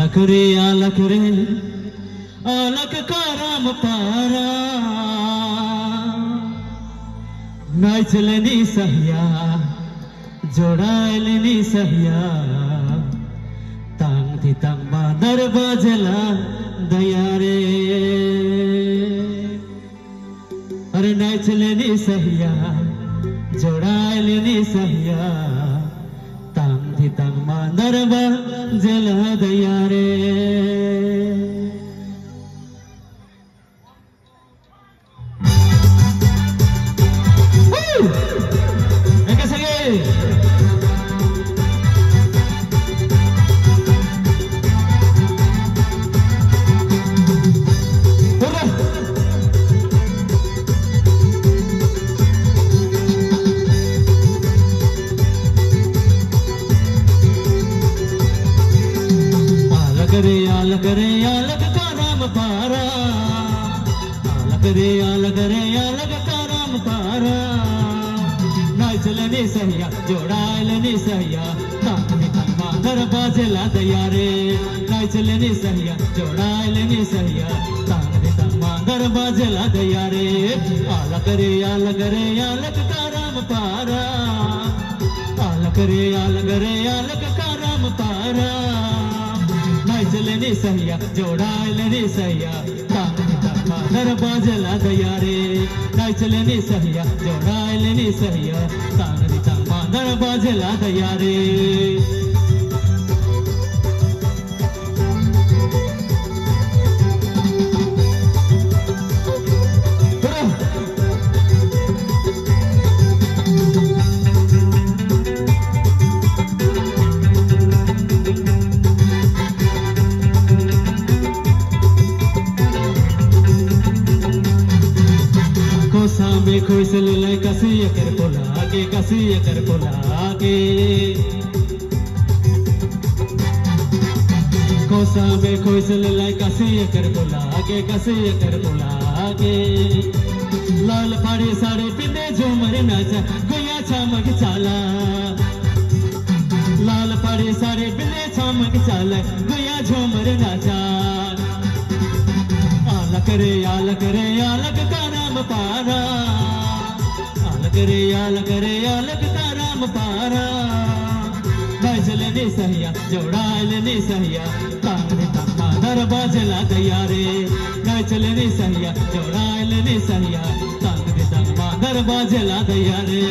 आलक रे आलक का राम पारा नाचलनी सहिया जोड़ायलनी सहिया तांग थी तांग बादर बाजला दया रे अरे नाचलनी सहिया जोड़ायलनी सहिया तांग थी तांग बादर बाजला दया रे आलक रे आलक का राम पारा आलक रे आलक का राम पारा नाचलनी सहिया जोड़ायलनी सहिया तांगनी तंगा दर बाजला दया रे नाचलनी सहिया जोड़ायलनी सहिया तांगनी तंगा दर बाजला दया रे आलक आलक का राम पारा आलक का राम पारा नाचलनी सहिया जोड़ायलनी सहिया तांगनी तंगा दर बाजला दया रे नाचलनी सहिया जोड़ायलनी सहिया तांगनी तंगा दर बाजला दया रे में खुशल ले कसी कर बोलागे कोसा में खुशल ले कसी कर बोलागे लाल फाड़े साड़े पिंदे झूमर नाचा गुया छामक चाला लाल फाड़े साड़े पिंदे छामक चाला गुया झूमर नाचा आलक रे आलक का राम पारा आलक रे आलक का राम पारा नाचलनी सहिया जोड़ायलनी सहिया तांगनी तंगा दर बाजला दया रे नाचलनी सहिया जोड़ायलनी सहिया तांगनी तंगा दर बाजला दया रे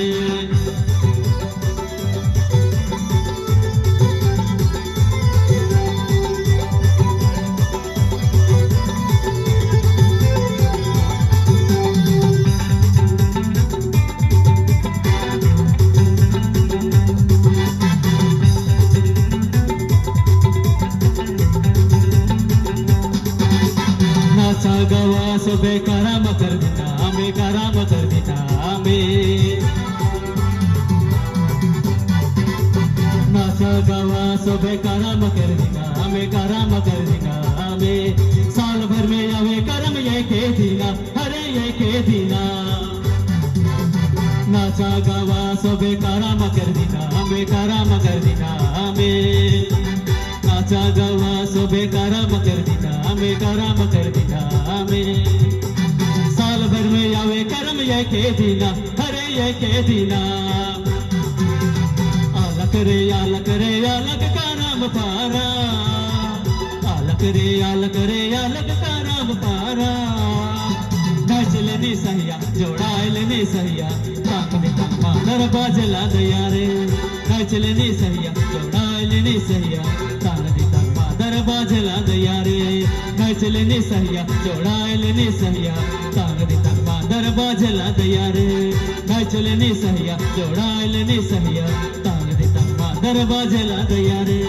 गवा सो बेकाराम कर देना नाचा गवा सो बेकाराम कर देना साल भर में आवे करम ये के दीना हरे ये के दीना नाचा गवा सो बेकाराम कर देना नाचा गवा सो बेकाराम कर देना साल भर में आवे करम ये के दीना हरे ये के दीना आलक रे आलक का राम पारा आलक रे आलक का राम पारा नाचलनी सहिया जोड़ायलनी सहिया तांगनी तंगा दर बाजला दया रे नाचलनी सहिया जोड़ायलनी सहिया तांगनी तंगा दर बाजला दया रे नाचलनी सहिया जोड़ायलनी सहिया तांगनी तंगा दर बाजला दया रे नाचलनी सहिया जोड़ायलनी सहिया तांगनी तंगा दर बाजला दया रे